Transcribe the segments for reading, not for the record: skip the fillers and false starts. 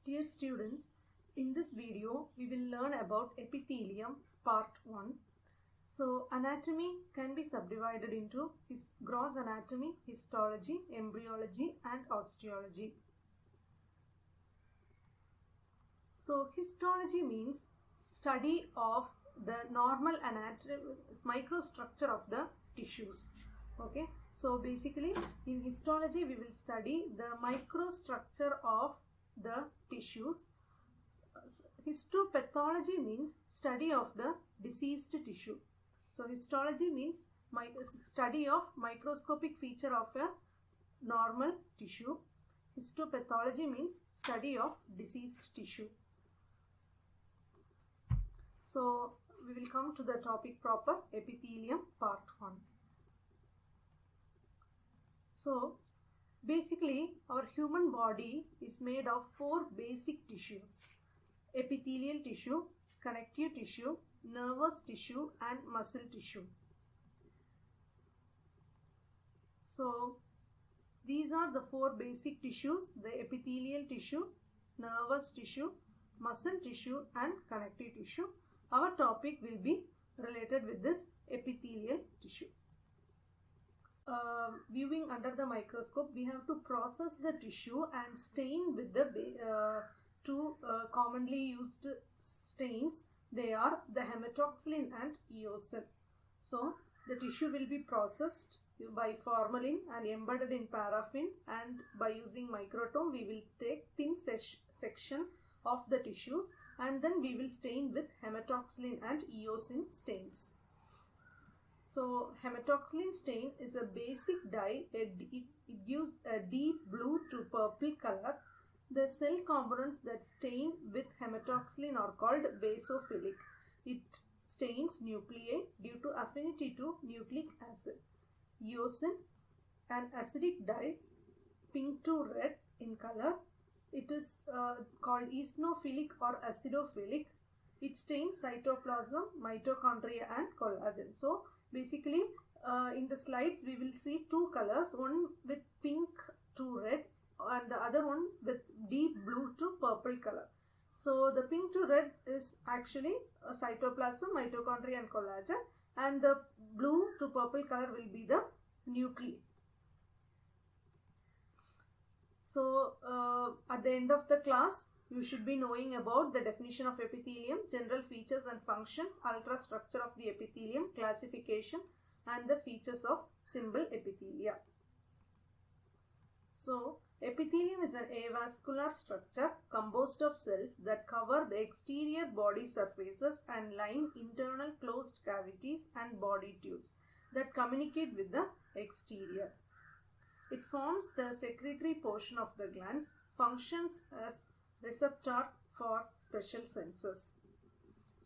Dear students, in this video we will learn about epithelium part 1. So anatomy can be subdivided into gross anatomy, histology, embryology and osteology. So histology means study of the normal anatomy, microstructure of the tissues. Okay, so basically in histology we will study the microstructure of the tissues. Histopathology means study of the diseased tissue. So histology means study of microscopic feature of a normal tissue. Histopathology means study of diseased tissue. So we will come to the topic proper, epithelium part 1. So basically our human body is made of 4 basic tissues: epithelial tissue, connective tissue, nervous tissue and muscle tissue. So these are the 4 basic tissues: the epithelial tissue, nervous tissue, muscle tissue and connective tissue. Our topic will be related with this epithelial tissue. Viewing under the microscope, we have to process the tissue and stain with the two commonly used stains. They are the hematoxylin and eosin. So the tissue will be processed by formalin and embedded in paraffin, and by using microtome we will take thin section of the tissues and then we will stain with hematoxylin and eosin stains. So hematoxylin stain is a basic dye. It gives a deep blue to purple color. The cell components that stain with hematoxylin are called basophilic. It stains nuclei due to affinity to nucleic acid. Eosin, an acidic dye, pink to red in color. It is called eosinophilic or acidophilic. It stains cytoplasm, mitochondria and collagen. So basically in the slides we will see 2 colors, one with pink to red and the other one with deep blue to purple color. So the pink to red is actually cytoplasm, mitochondria and collagen, and the blue to purple color will be the nuclei. So at the end of the class you should be knowing about the definition of epithelium, general features and functions, ultrastructure of the epithelium, classification and the features of simple epithelia. So epithelium is an avascular structure composed of cells that cover the exterior body surfaces and line internal closed cavities and body tubes that communicate with the exterior. It forms the secretory portion of the glands, functions as receptor for special senses.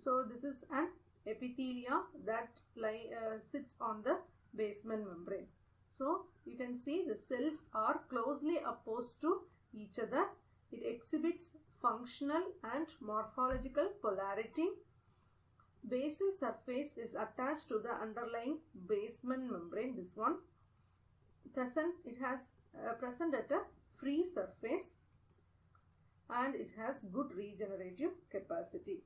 So this is an epithelia that sits on the basement membrane. So you can see the cells are closely opposed to each other. It exhibits functional and morphological polarity. Basal surface is attached to the underlying basement membrane. This one it has present at a free surface, and it has good regenerative capacity.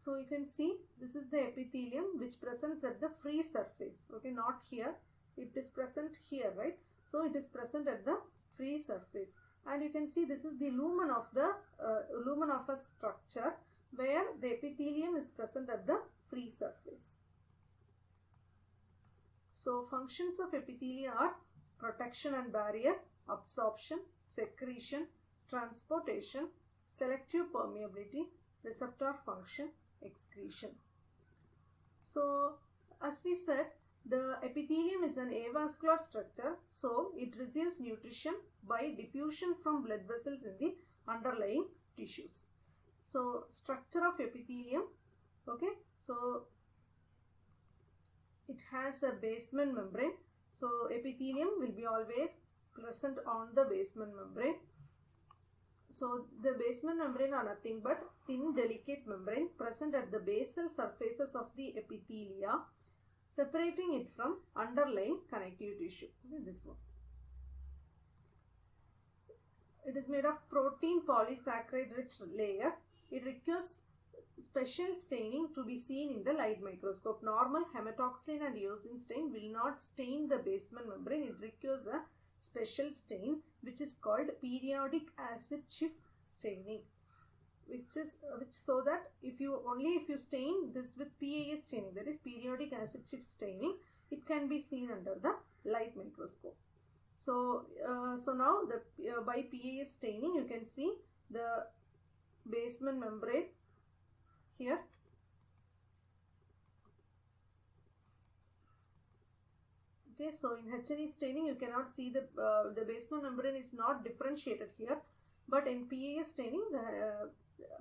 So you can see this is the epithelium which presents at the free surface. Okay, not here, it is present here, right? So it is present at the free surface, and you can see this is the lumen of the lumen of a structure where the epithelium is present at the free surface. So functions of epithelia are protection and barrier, absorption, secretion, transportation, selective permeability, receptor function, excretion. So as we said, the epithelium is an avascular structure, so it receives nutrition by diffusion from blood vessels in the underlying tissues. So structure of epithelium, okay, so it has a basement membrane. So epithelium will be always present on the basement membrane. So the basement membrane are nothing but thin delicate membrane present at the basal surfaces of the epithelia, separating it from underlying connective tissue. This one. it is made of protein polysaccharide rich layer. It requires special staining to be seen in the light microscope. Normal hematoxylin and eosin stain will not stain the basement membrane. It requires a special stain which is called periodic acid shift staining, which so that if you stain this with PAS staining, that is periodic acid shift staining, it can be seen under the light microscope. So now by PAS staining you can see the basement membrane here. Okay, so in H&E staining you cannot see the basement membrane is not differentiated here, but in PAS staining the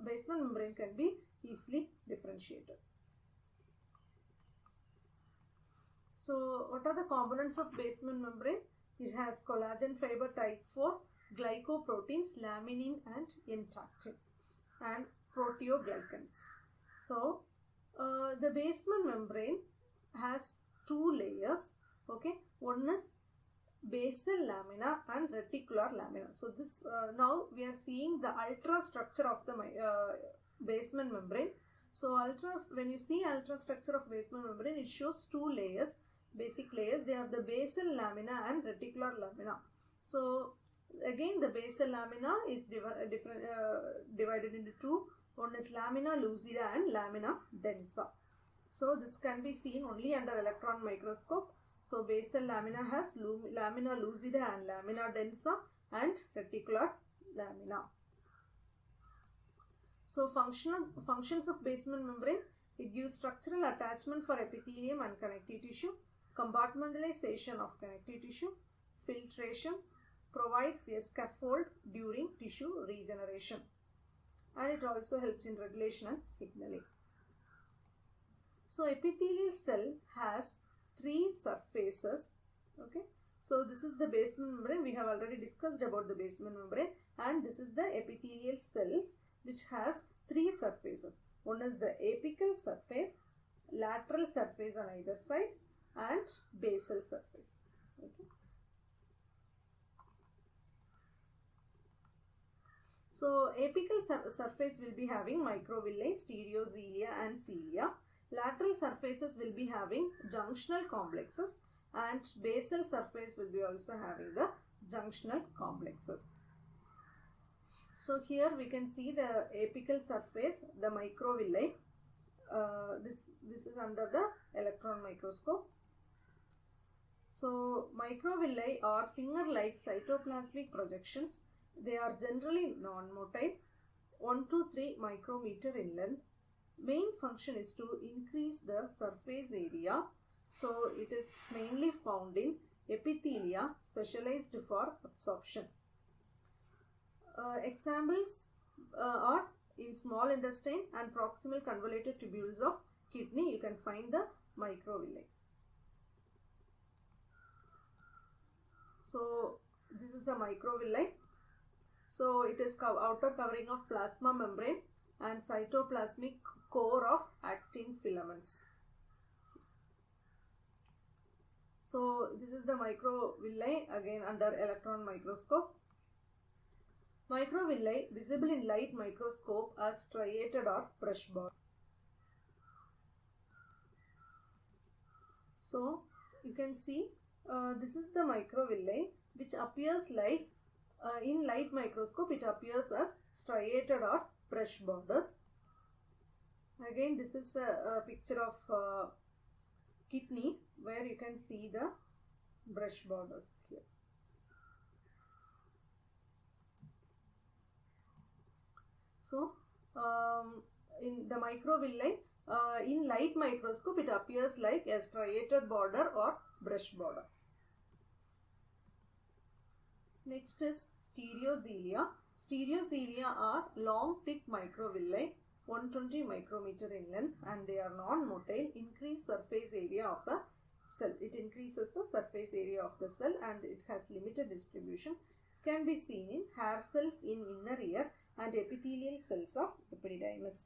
basement membrane can be easily differentiated. So what are the components of basement membrane? It has collagen fiber type 4, glycoproteins, laminin and N-tractin, and proteoglycans. So the basement membrane has two layers. Okay, one is basal lamina and reticular lamina. So this now we are seeing the ultrastructure of the basement membrane. So when you see ultrastructure of basement membrane, it shows two layers, basic layers. They are the basal lamina and reticular lamina. So again the basal lamina is divided into two. One is lamina lucida and lamina densa. So this can be seen only under electron microscope. So basal lamina has lamina lucida and lamina densa and reticular lamina. So functions of basement membrane: it gives structural attachment for epithelium and connective tissue, compartmentalization of connective tissue, filtration, provides a scaffold during tissue regeneration, and it also helps in regulation and signaling. So epithelial cell has three surfaces. Okay, so this is the basement membrane. We have already discussed about the basement membrane, and this is the epithelial cells, which has three surfaces. One is the apical surface, lateral surface on either side, and basal surface. Okay. So apical surface will be having microvilli, stereozelia and cilia. Lateral surfaces will be having junctional complexes, and basal surface will be also having the junctional complexes. So here we can see the apical surface, the microvilli. This is under the electron microscope. So microvilli are finger-like cytoplasmic projections. They are generally non-motile, 1 to 3 micrometer in length. Main function is to increase the surface area. So it is mainly found in epithelia specialized for absorption. Examples are in small intestine and proximal convoluted tubules of kidney. You can find the microvilli. So this is a microvilli. So it is outer covering of plasma membrane and cytoplasmic core of actin filaments. So this is the microvilli, again under electron microscope. Microvilli visible in light microscope as striated or brush border. So you can see this is the microvilli, which appears like in light microscope it appears as striated or brush borders. Again this is a picture of kidney where you can see the brush borders here. So in the microvilli, in light microscope it appears like a striated border or brush border. Next is stereozelia. Stereozelia are long thick microvilli, 120 micrometer in length, and they are non-motile. Increased surface area of the cell. It increases the surface area of the cell and it has limited distribution. Can be seen in hair cells in inner ear and epithelial cells of epididymis.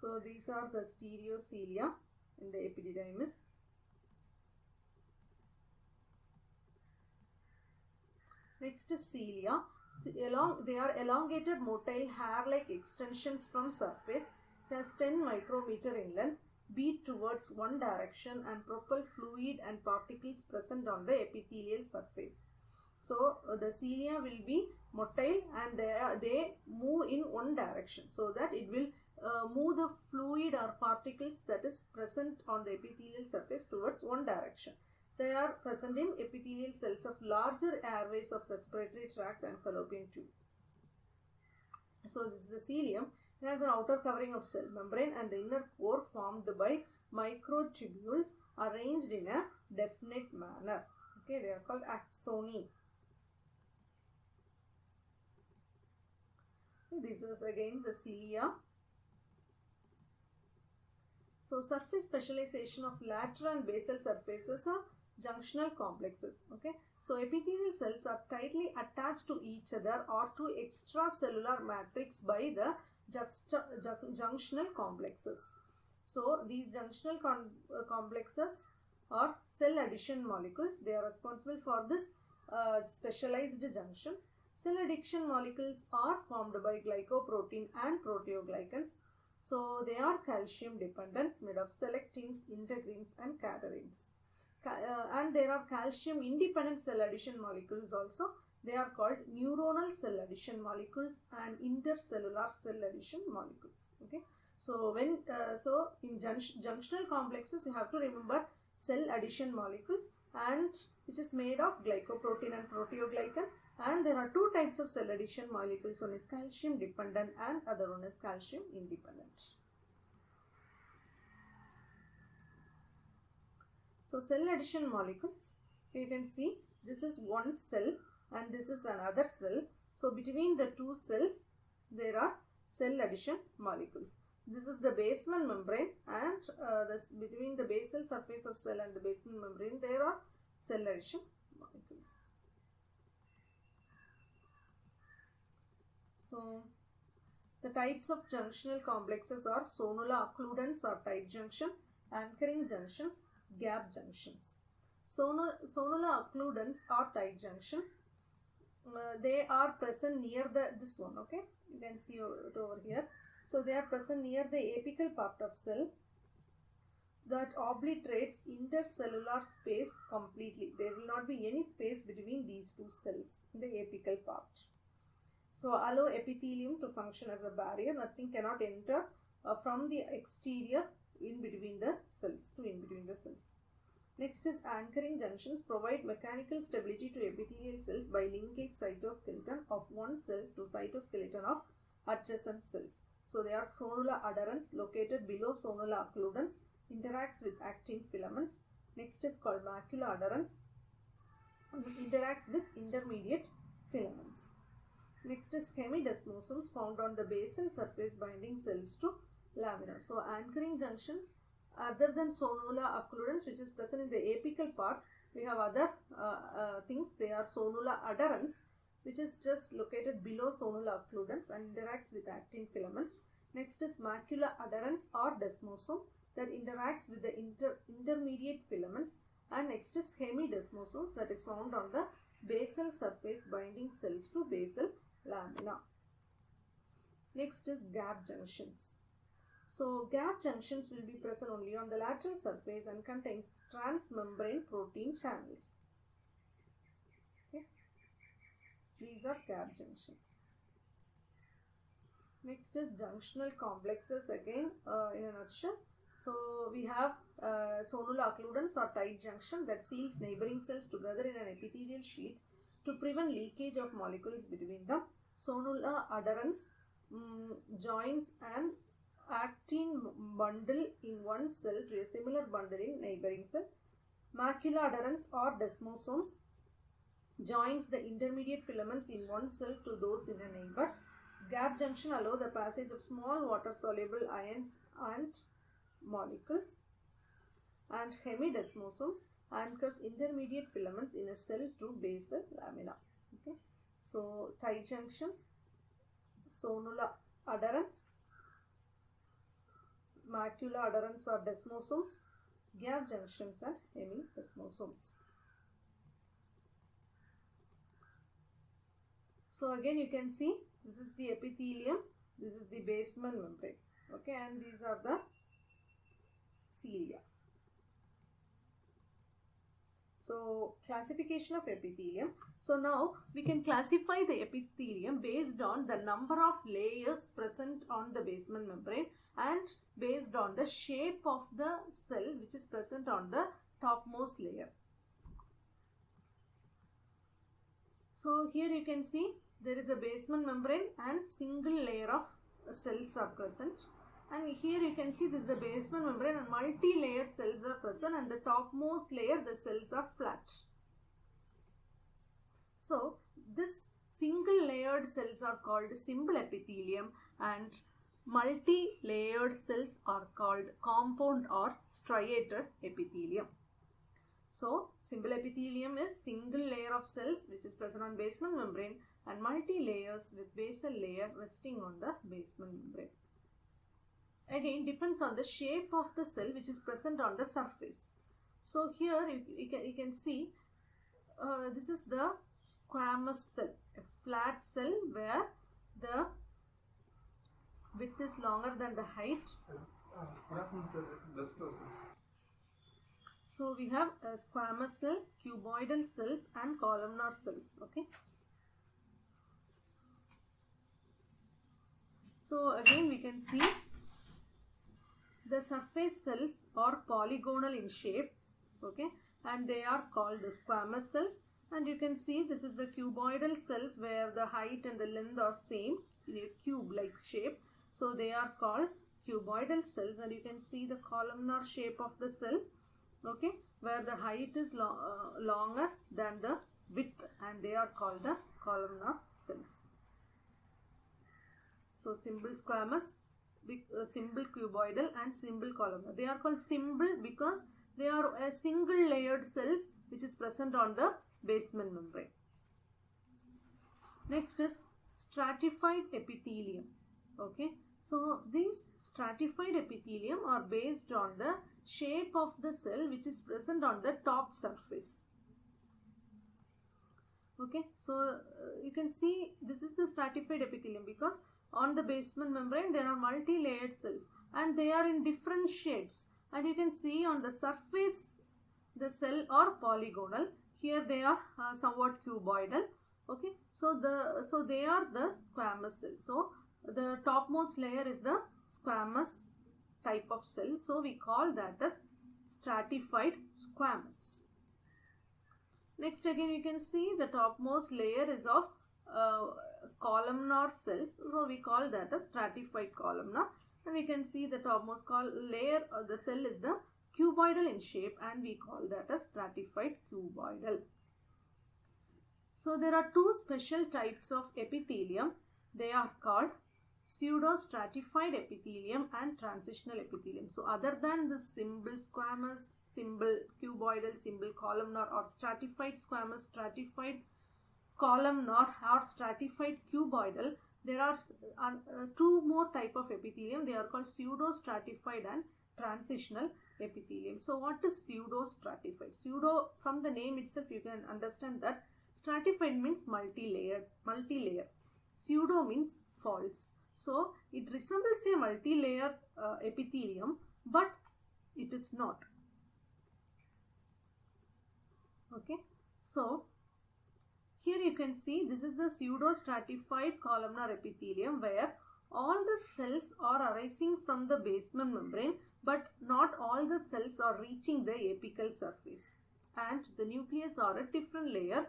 So these are the stereozelia in the epididymis. Next is cilia. They are elongated motile hair-like extensions from surface. It has 10 micrometer in length, beat towards one direction and propel fluid and particles present on the epithelial surface. So the cilia will be motile and they move in one direction, so that it will move the fluid or particles that is present on the epithelial surface towards one direction. They are present in epithelial cells of larger airways of respiratory tract and fallopian tube. So this is the cilium. It has an outer covering of cell membrane and the inner core formed by microtubules arranged in a definite manner. Okay, they are called axoni. This is again the cilia. So surface specialization of lateral and basal surfaces are junctional complexes. Okay, so epithelial cells are tightly attached to each other or to extracellular matrix by the junctional complexes. So these junctional complexes are cell adhesion molecules. They are responsible for this specialized junctions. Cell adhesion molecules are formed by glycoprotein and proteoglycans. So they are calcium dependent, made of selectins, integrins and caterins. And there are calcium independent cell adhesion molecules also. They are called neuronal cell adhesion molecules and intercellular cell adhesion molecules. Okay. So when in junctional complexes you have to remember cell adhesion molecules, and which is made of glycoprotein and proteoglycan. And there are two types of cell adhesion molecules. One is calcium dependent and other one is calcium independent. So cell adhesion molecules, you can see this is one cell and this is another cell. So between the two cells there are cell adhesion molecules. This is the basement membrane, and between the basal surface of cell and the basement membrane there are cell adhesion molecules. So the types of junctional complexes are sonula occludens or tight junction, anchoring junctions, gap junctions. Sonula occludens or tight junctions, they are present near this one. Okay, you can see it over here. So they are present near the apical part of cell that obliterates intercellular space completely. There will not be any space between these two cells in the apical part. So allow epithelium to function as a barrier. Nothing cannot enter from the exterior in between the cells, Next is anchoring junctions provide mechanical stability to epithelial cells by linkage cytoskeleton of one cell to cytoskeleton of adjacent cells. So they are sonula adherens located below sonula occludens, interacts with actin filaments. Next is called macula adherens, interacts with intermediate filaments. Next is hemidesmosomes found on the basal surface binding cells to lamina. So anchoring junctions, other than sonula occludens, which is present in the apical part, we have other things. They are sonula adherens, which is just located below sonula occludens and interacts with actin filaments. Next is macula adherens or desmosome that interacts with the intermediate filaments. And next is hemidesmosomes that is found on the basal surface binding cells to basal lamina. Next is gap junctions. So gap junctions will be present only on the lateral surface and contains transmembrane protein channels. Okay. These are gap junctions. Next is junctional complexes again in a nutshell. So we have sonula occludens or tight junction that seals neighboring cells together in an epithelial sheet to prevent leakage of molecules between them. Sonula adherens joins an actin bundle in one cell to a similar bundle in neighboring cell. Macula adherens or desmosomes joins the intermediate filaments in one cell to those in a neighbor. Gap junction allow the passage of small water soluble ions and molecules. And hemidesmosomes anchors intermediate filaments in a cell to basal lamina. Okay. So tight junctions, sonula adherens, macula adherens or desmosomes, gap junctions and hemidesmosomes. So again you can see this is the epithelium, this is the basement membrane, okay, and these are the cilia. So classification of epithelium. So now we can classify the epithelium based on the number of layers present on the basement membrane and based on the shape of the cell which is present on the topmost layer. So here you can see there is a basement membrane and single layer of cells are present. And here you can see this is the basement membrane and multi-layered cells are present, and the topmost layer the cells are flat. So this single layered cells are called simple epithelium and multi-layered cells are called compound or striated epithelium. So simple epithelium is single layer of cells which is present on basement membrane and multi-layers with basal layer resting on the basement membrane. Again depends on the shape of the cell which is present on the surface. So here you can see this is the squamous cell, a flat cell where the width is longer than the height. So we have a squamous cell, cuboidal cells and columnar cells, okay. So again we can see the surface cells are polygonal in shape, okay, and they are called the squamous cells. And you can see this is the cuboidal cells where the height and the length are same in a cube like shape, so they are called cuboidal cells. And you can see the columnar shape of the cell, okay, where the height is longer than the width, and they are called the columnar cells. So simple squamous, simple cuboidal and simple columnar. They are called simple because they are a single layered cells which is present on the basement membrane. Next is stratified epithelium, okay. So these stratified epithelium are based on the shape of the cell which is present on the top surface, okay. So you can see this is the stratified epithelium because on the basement membrane there are multi-layered cells and they are in different shapes, and you can see on the surface the cell are polygonal. Here they are somewhat cuboidal, okay. So they are the squamous cells. So the topmost layer is the squamous type of cell, so we call that as stratified squamous. Next again you can see the topmost layer is of columnar cells, so we call that as stratified columnar. And we can see the topmost layer of the cell is the cuboidal in shape, and we call that as stratified cuboidal. So there are two special types of epithelium. They are called pseudo-stratified epithelium and transitional epithelium. So other than the simple squamous, simple cuboidal, simple columnar or stratified squamous, stratified columnar or stratified cuboidal, there are two more type of epithelium. They are called pseudo-stratified and transitional epithelium. So what is pseudo-stratified? Pseudo, from the name itself you can understand that stratified means multi-layer. Pseudo means false. So it resembles a multi-layer epithelium, but it is not, okay. So here you can see this is the pseudo-stratified columnar epithelium where all the cells are arising from the basement membrane, but not all the cells are reaching the apical surface, and the nucleus are a different layer,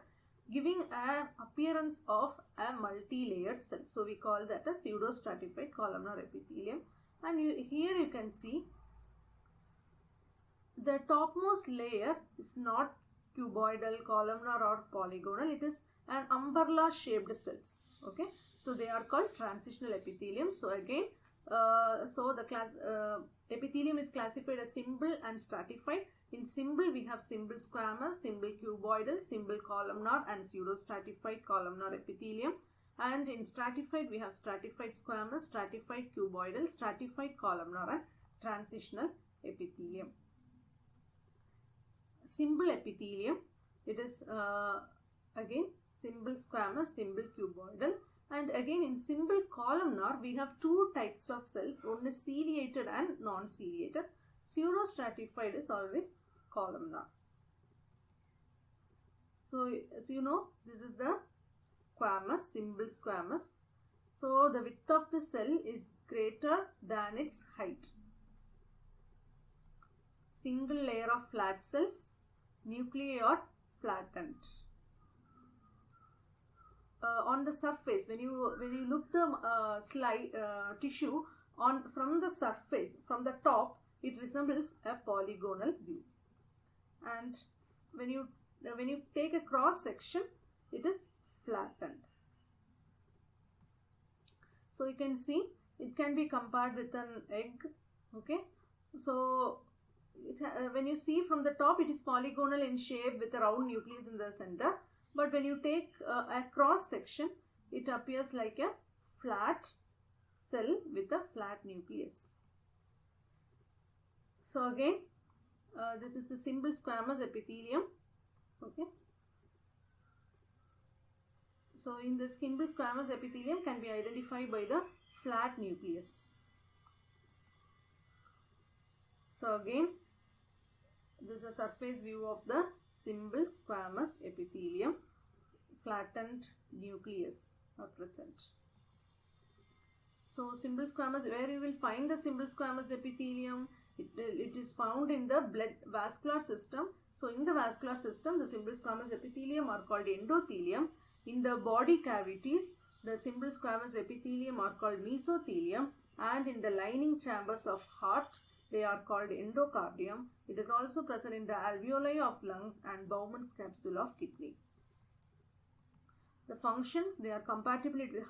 giving an appearance of a multi-layered cell. So we call that a pseudo-stratified columnar epithelium. And here you can see the topmost layer is not cuboidal, columnar or polygonal. It is an umbrella shaped cells, okay. So they are called transitional epithelium. So again so the epithelium is classified as simple and stratified. In simple we have simple squamous, simple cuboidal, simple columnar and pseudo-stratified columnar epithelium. And in stratified we have stratified squamous, stratified cuboidal, stratified columnar and transitional epithelium. Simple epithelium, it is again simple squamous, simple cuboidal. And again in simple columnar, we have two types of cells. One is ciliated and non-ciliated. Pseudostratified is always columnar. So as you know, this is the squamous, simple squamous. So the width of the cell is greater than its height. Single layer of flat cells, nuclei are flattened. On the surface, when you look the tissue from the surface, from the top, it resembles a polygonal view. And when you take a cross section, it is flattened. So you can see it can be compared with an egg. Okay, so when you see from the top, it is polygonal in shape with a round nucleus in the center. But when you take a cross section, it appears like a flat cell with a flat nucleus. So again, this is the simple squamous epithelium. Okay. So in the simple squamous epithelium can be identified by the flat nucleus. So again, this is a surface view of the simple squamous epithelium. Flattened nucleus are present. So simple squamous, where you will find the simple squamous epithelium? It is found in the blood vascular system. So in the vascular system, the simple squamous epithelium are called endothelium. In the body cavities, the simple squamous epithelium are called mesothelium, and in the lining chambers of heart, they are called endocardium. It is also present in the alveoli of lungs and Bowman's capsule of kidney. The functions, they are compatible with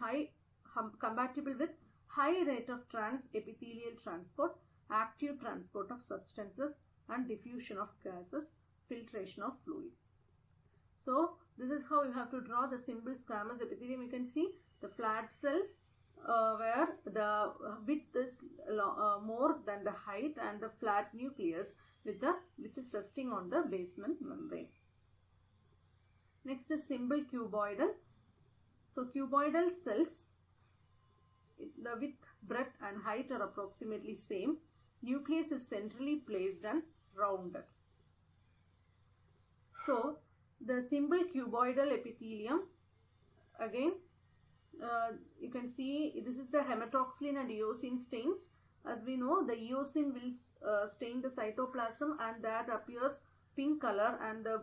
high rate of trans-epithelial transport, active transport of substances, and diffusion of gases, filtration of fluid. So this is how you have to draw the simple squamous epithelium. You can see the flat cells where the width is more than the height, and the flat nucleus which is resting on the basement membrane. Next is simple cuboidal. So cuboidal cells, the width, breadth and height are approximately same. Nucleus is centrally placed and rounded. So the simple cuboidal epithelium, again you can see this is the hematoxylin and eosin stains. As we know, the eosin will stain the cytoplasm and that appears pink color, and the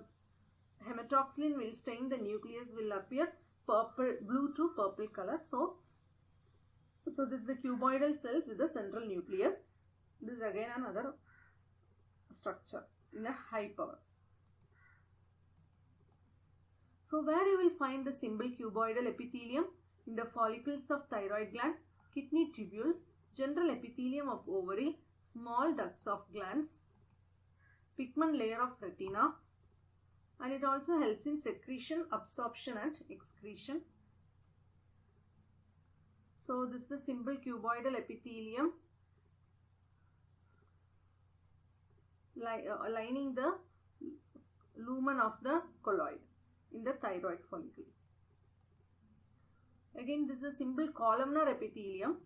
hematoxylin will stain the nucleus, will appear blue to purple color. So this is the cuboidal cells with the central nucleus. This is again another structure in a high power. So where you will find the simple cuboidal epithelium? In the follicles of thyroid gland, kidney tubules, general epithelium of ovary, small ducts of glands, pigment layer of retina, and it also helps in secretion, absorption and excretion. So this is the simple cuboidal epithelium lining the lumen of the colloid in the thyroid follicle. Again, this is a simple columnar epithelium.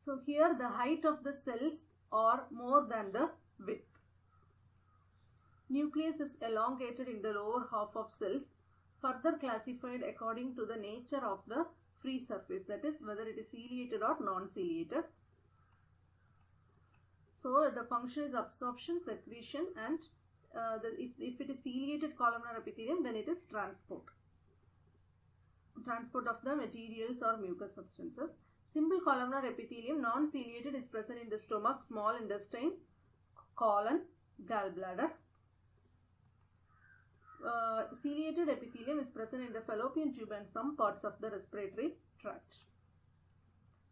So here the height of the cells are more than the width. Nucleus is elongated in the lower half of cells, further classified according to the nature of the free surface, that is whether it is ciliated or non-ciliated. So the function is absorption, secretion, and if it is ciliated columnar epithelium, then it is transport of the materials or mucous substances. Simple columnar epithelium, non-ciliated, is present in the stomach, small intestine, colon, gallbladder. Ciliated epithelium is present in the fallopian tube and some parts of the respiratory tract.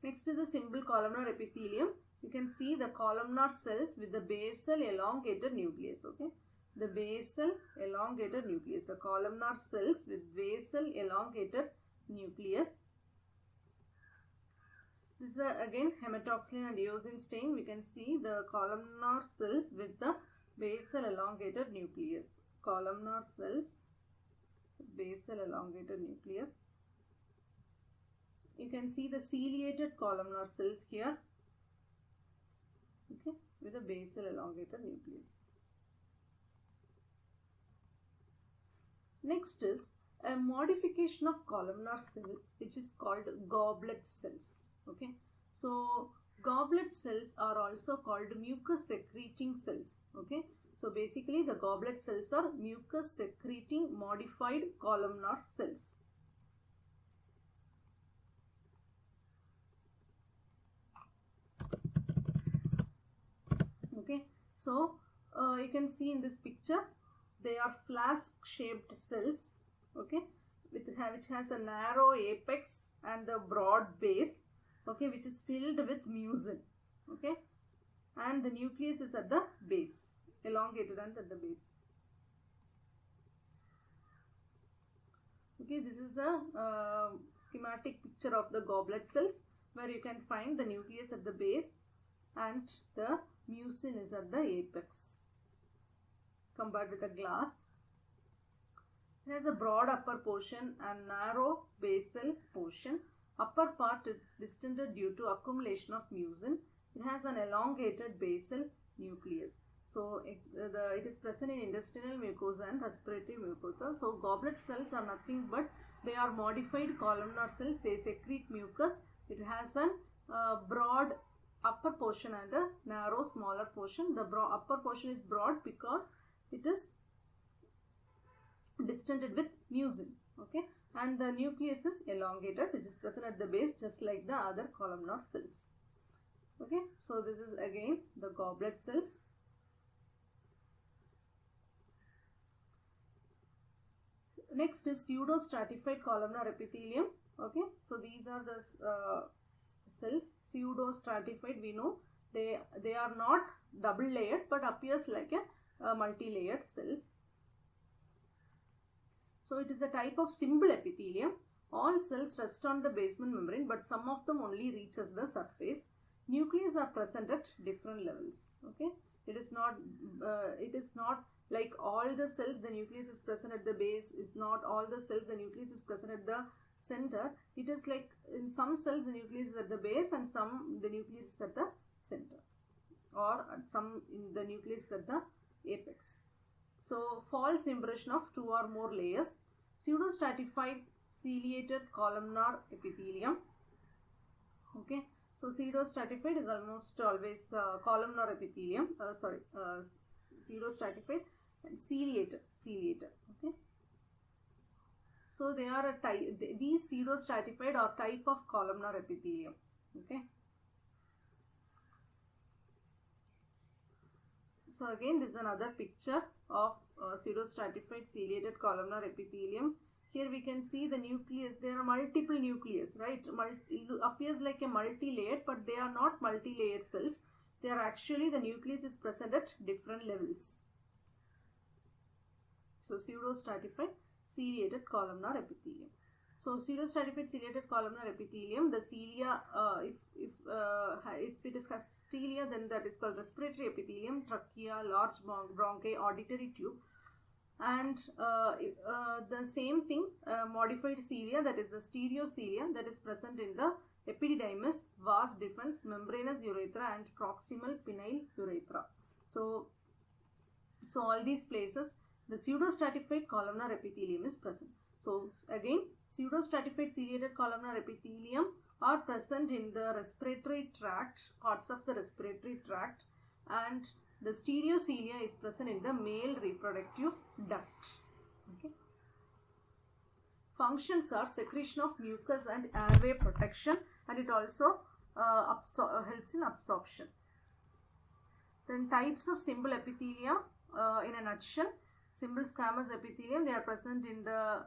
Next is the simple columnar epithelium. You can see the columnar cells with the basal elongated nucleus. Okay, the basal elongated nucleus. The columnar cells with basal elongated nucleus. This is again hematoxylin and eosin stain. We can see the columnar cells with the basal elongated nucleus. Columnar cells basal elongated nucleus. You can see the ciliated columnar cells here, okay, with a basal elongated nucleus. Next is a modification of columnar cell, which is called goblet cells. Okay, so goblet cells are also called mucus secreting cells. Okay, so basically the goblet cells are mucus secreting modified columnar cells. Okay, so you can see in this picture they are flask shaped cells, okay, which has a narrow apex and a broad base, okay, which is filled with mucin, okay, and the nucleus is at the base, elongated and at the base. Okay, this is a schematic picture of the goblet cells, where you can find the nucleus at the base and the mucin is at the apex. Compared with a glass, it has a broad upper portion and narrow basal portion. Upper part is distended due to accumulation of mucin. It has an elongated basal nucleus. So it is present in intestinal mucosa and respiratory mucosa. So goblet cells are nothing but they are modified columnar cells. They secrete mucus. It has a broad upper portion and a narrow smaller portion. The upper portion is broad because it is distended with mucin, okay, and the nucleus is elongated, which is present at the base just like the other columnar cells. Okay, so this is again the goblet cells. Next is pseudostratified columnar epithelium. Okay, so these are the cells. Pseudostratified, we know they are not double layered but appears like a multi-layered cells. So it is a type of simple epithelium. All cells rest on the basement membrane, but some of them only reaches the surface. Nucleus are present at different levels. Okay, it is not like all the cells the nucleus is present at the base. Is not all the cells the nucleus is present at the center. It is like in some cells the nucleus is at the base and some the nucleus is at the center, or at some in the nucleus is at the apex. So false impression of two or more layers. Pseudostratified ciliated columnar epithelium. Okay, so pseudostratified is almost always columnar epithelium. Pseudostratified and ciliated. Okay, so they are a type. These pseudostratified are type of columnar epithelium. Okay. So again, this is another picture of pseudostratified ciliated columnar epithelium. Here we can see the nucleus. There are multiple nucleus, right? It appears like a multi-layered, but they are not multi-layered cells. They are actually, the nucleus is present at different levels. So pseudostratified ciliated columnar epithelium. So pseudostratified ciliated columnar epithelium, the cilia, if it is cilia, then that is called respiratory epithelium, trachea, large bronchi, auditory tube, and the same thing, modified cilia, that is the stereocilia, that is present in the epididymis, vas deferens, membranous urethra, and proximal pineal urethra. So all these places the pseudostratified columnar epithelium is present. So again, pseudostratified ciliated columnar epithelium are present in the respiratory tract, parts of the respiratory tract, and the stereocilia is present in the male reproductive duct. Okay. Functions are secretion of mucus and airway protection, and it also helps in absorption. Then types of simple epithelia in a nutshell. Simple squamous epithelium, they are present in the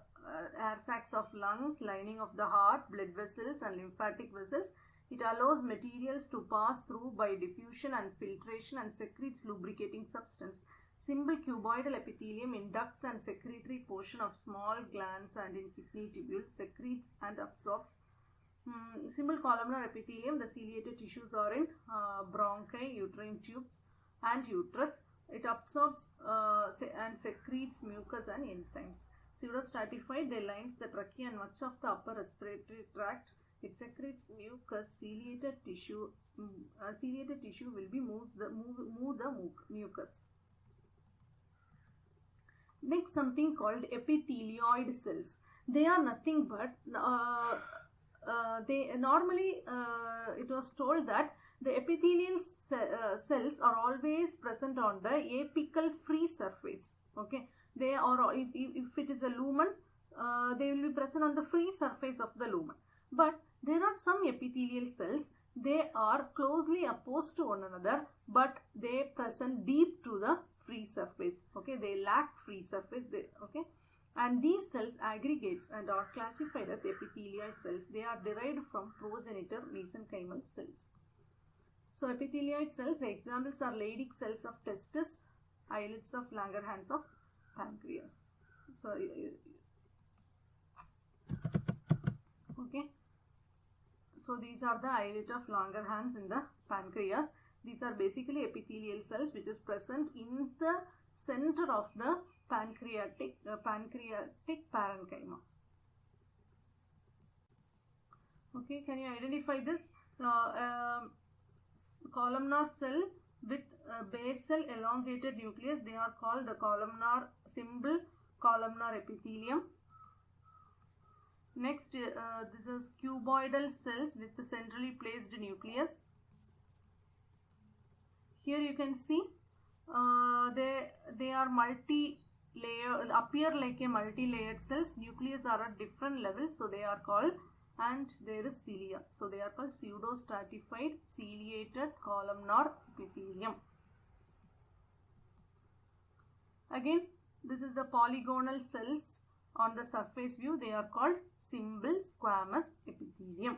air sacs of lungs, lining of the heart, blood vessels and lymphatic vessels. It allows materials to pass through by diffusion and filtration and secretes lubricating substance. Simple cuboidal epithelium in ducts and secretory portion of small glands and in kidney tubules secretes and absorbs. Simple columnar epithelium, the ciliated tissues are in bronchi, uterine tubes and uterus. It absorbs and secretes mucus and enzymes. Pseudostratified, they lines the trachea and much of the upper respiratory tract. It secretes mucus. Ciliated tissue will be move the mucus. Next, something called epithelioid cells. They are nothing but they normally it was told that the epithelial cells are always present on the apical free surface. Okay, they are, if it is a lumen, they will be present on the free surface of the lumen. But there are some epithelial cells, they are closely opposed to one another, but they present deep to the free surface. Okay, they lack free surface. Okay, and these cells aggregates and are classified as epithelioid cells. They are derived from progenitor mesenchymal cells. So epithelioid cells, the examples are Leydig cells of testis, islets of Langerhans of pancreas. So okay, so these are the islet of Langerhans in the pancreas. These are basically epithelial cells which is present in the center of the pancreatic parenchyma. Okay, can you identify this? Columnar cell with basal elongated nucleus, they are called the columnar, simple columnar epithelium. Next, this is cuboidal cells with the centrally placed nucleus. Here you can see they are multi-layered, appear like a multi-layered cells. Nucleus are at different levels, so they are called, and there is cilia, so they are called pseudostratified ciliated columnar epithelium. Again, this is the polygonal cells on the surface view, they are called simple squamous epithelium.